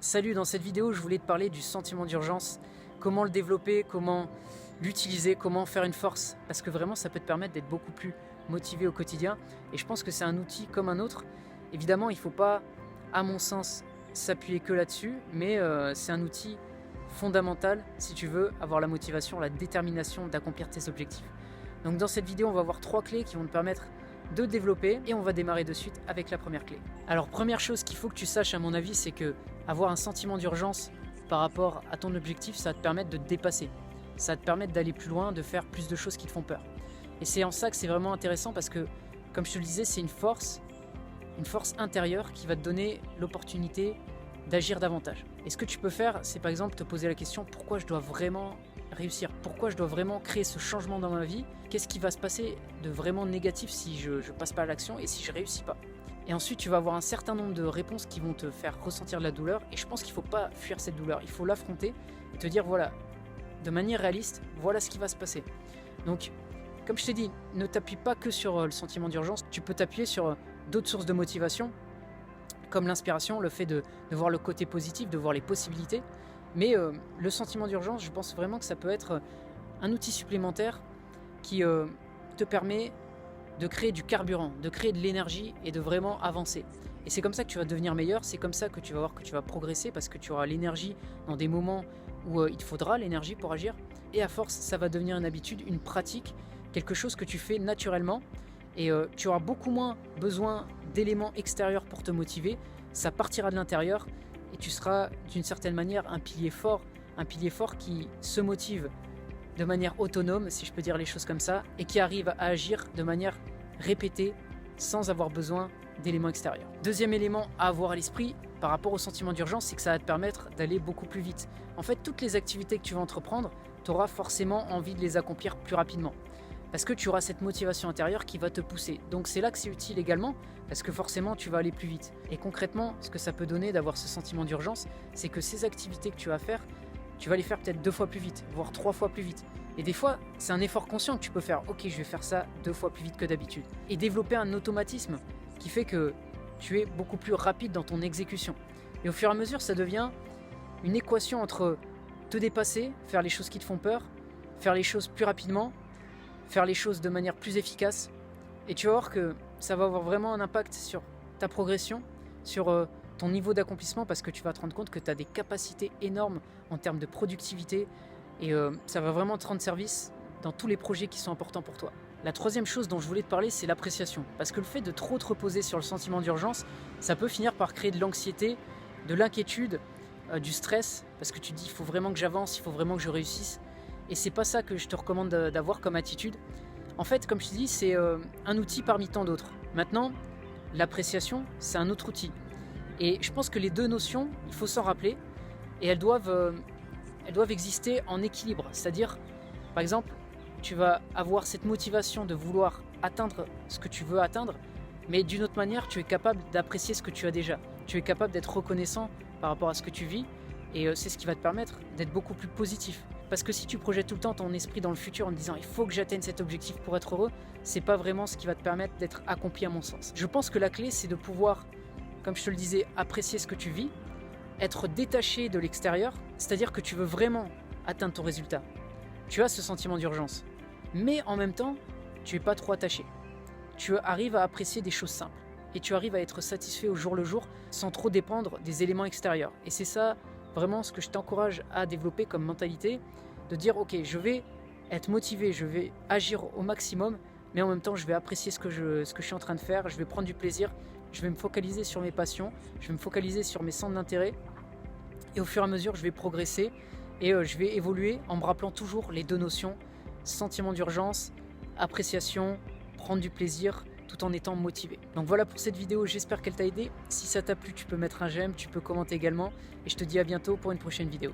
Salut, dans cette vidéo je voulais te parler du sentiment d'urgence, comment le développer, comment l'utiliser, comment faire une force, parce que vraiment ça peut te permettre d'être beaucoup plus motivé au quotidien et je pense que c'est un outil comme un autre. Évidemment il ne faut pas, à mon sens, s'appuyer que là-dessus, mais c'est un outil fondamental si tu veux avoir la motivation, la détermination d'accomplir tes objectifs. Donc dans cette vidéo on va voir 3 clés qui vont te permettre de développer et on va démarrer de suite avec la première clé. Alors première chose qu'il faut que tu saches à mon avis, c'est que avoir un sentiment d'urgence par rapport à ton objectif, ça va te permettre de te dépasser, ça va te permettre d'aller plus loin, de faire plus de choses qui te font peur. Et c'est en ça que c'est vraiment intéressant parce que, comme je te le disais, c'est une force intérieure qui va te donner l'opportunité d'agir davantage. Et ce que tu peux faire, c'est par exemple te poser la question: pourquoi je dois vraiment réussir? Pourquoi je dois vraiment créer ce changement dans ma vie? Qu'est-ce qui va se passer de vraiment négatif si je passe pas à l'action et si je réussis pas? Et ensuite tu vas avoir un certain nombre de réponses qui vont te faire ressentir de la douleur, et je pense qu'il ne faut pas fuir cette douleur, il faut l'affronter et te dire voilà, de manière réaliste, voilà ce qui va se passer. Donc comme je t'ai dit, ne t'appuie pas que sur le sentiment d'urgence, tu peux t'appuyer sur d'autres sources de motivation comme l'inspiration, le fait de voir le côté positif, de voir les possibilités. Mais le sentiment d'urgence, je pense vraiment que ça peut être un outil supplémentaire qui te permet de créer du carburant, de créer de l'énergie et de vraiment avancer. Et c'est comme ça que tu vas devenir meilleur, c'est comme ça que tu vas voir que tu vas progresser parce que tu auras l'énergie dans des moments où il te faudra l'énergie pour agir. Et à force, ça va devenir une habitude, une pratique, quelque chose que tu fais naturellement. Et tu auras beaucoup moins besoin d'éléments extérieurs pour te motiver, ça partira de l'intérieur et tu seras d'une certaine manière un pilier fort qui se motive de manière autonome, si je peux dire les choses comme ça, et qui arrive à agir de manière répétée sans avoir besoin d'éléments extérieurs. Deuxième élément à avoir à l'esprit par rapport au sentiment d'urgence, c'est que ça va te permettre d'aller beaucoup plus vite. En fait, toutes les activités que tu vas entreprendre, tu auras forcément envie de les accomplir plus rapidement. Parce que tu auras cette motivation intérieure qui va te pousser. Donc c'est là que c'est utile également, parce que forcément tu vas aller plus vite. Et concrètement, ce que ça peut donner d'avoir ce sentiment d'urgence, c'est que ces activités que tu vas faire, tu vas les faire peut-être 2 fois plus vite, voire 3 fois plus vite. Et des fois, c'est un effort conscient que tu peux faire. Ok, je vais faire ça 2 fois plus vite que d'habitude. Et développer un automatisme qui fait que tu es beaucoup plus rapide dans ton exécution. Et au fur et à mesure, ça devient une équation entre te dépasser, faire les choses qui te font peur, faire les choses plus rapidement, faire les choses de manière plus efficace, et tu vas voir que ça va avoir vraiment un impact sur ta progression, sur ton niveau d'accomplissement, parce que tu vas te rendre compte que tu as des capacités énormes en termes de productivité, et ça va vraiment te rendre service dans tous les projets qui sont importants pour toi. La troisième chose dont je voulais te parler, c'est l'appréciation, parce que le fait de trop te reposer sur le sentiment d'urgence, ça peut finir par créer de l'anxiété, de l'inquiétude, du stress, parce que tu te dis il faut vraiment que j'avance, il faut vraiment que je réussisse. Et c'est pas ça que je te recommande d'avoir comme attitude. En fait, comme je te dis, c'est un outil parmi tant d'autres. Maintenant, l'appréciation, c'est un autre outil. Et je pense que les deux notions, il faut s'en rappeler, et elles doivent exister en équilibre. C'est-à-dire, par exemple, tu vas avoir cette motivation de vouloir atteindre ce que tu veux atteindre, mais d'une autre manière, tu es capable d'apprécier ce que tu as déjà. Tu es capable d'être reconnaissant par rapport à ce que tu vis, et c'est ce qui va te permettre d'être beaucoup plus positif. Parce que si tu projettes tout le temps ton esprit dans le futur en te disant il faut que j'atteigne cet objectif pour être heureux, c'est pas vraiment ce qui va te permettre d'être accompli à mon sens. Je pense que la clé, c'est de pouvoir, comme je te le disais, apprécier ce que tu vis, être détaché de l'extérieur, c'est-à-dire que tu veux vraiment atteindre ton résultat. Tu as ce sentiment d'urgence, mais en même temps, tu n'es pas trop attaché. Tu arrives à apprécier des choses simples et tu arrives à être satisfait au jour le jour sans trop dépendre des éléments extérieurs. Et c'est ça vraiment ce que je t'encourage à développer comme mentalité, de dire ok, je vais être motivé, je vais agir au maximum, mais en même temps je vais apprécier ce que je suis en train de faire, je vais prendre du plaisir, je vais me focaliser sur mes passions, je vais me focaliser sur mes centres d'intérêt, et au fur et à mesure je vais progresser et je vais évoluer en me rappelant toujours les deux notions, sentiment d'urgence, appréciation, prendre du plaisir, tout en étant motivé. Donc voilà pour cette vidéo, j'espère qu'elle t'a aidé. Si ça t'a plu, tu peux mettre un j'aime, tu peux commenter également, et je te dis à bientôt pour une prochaine vidéo.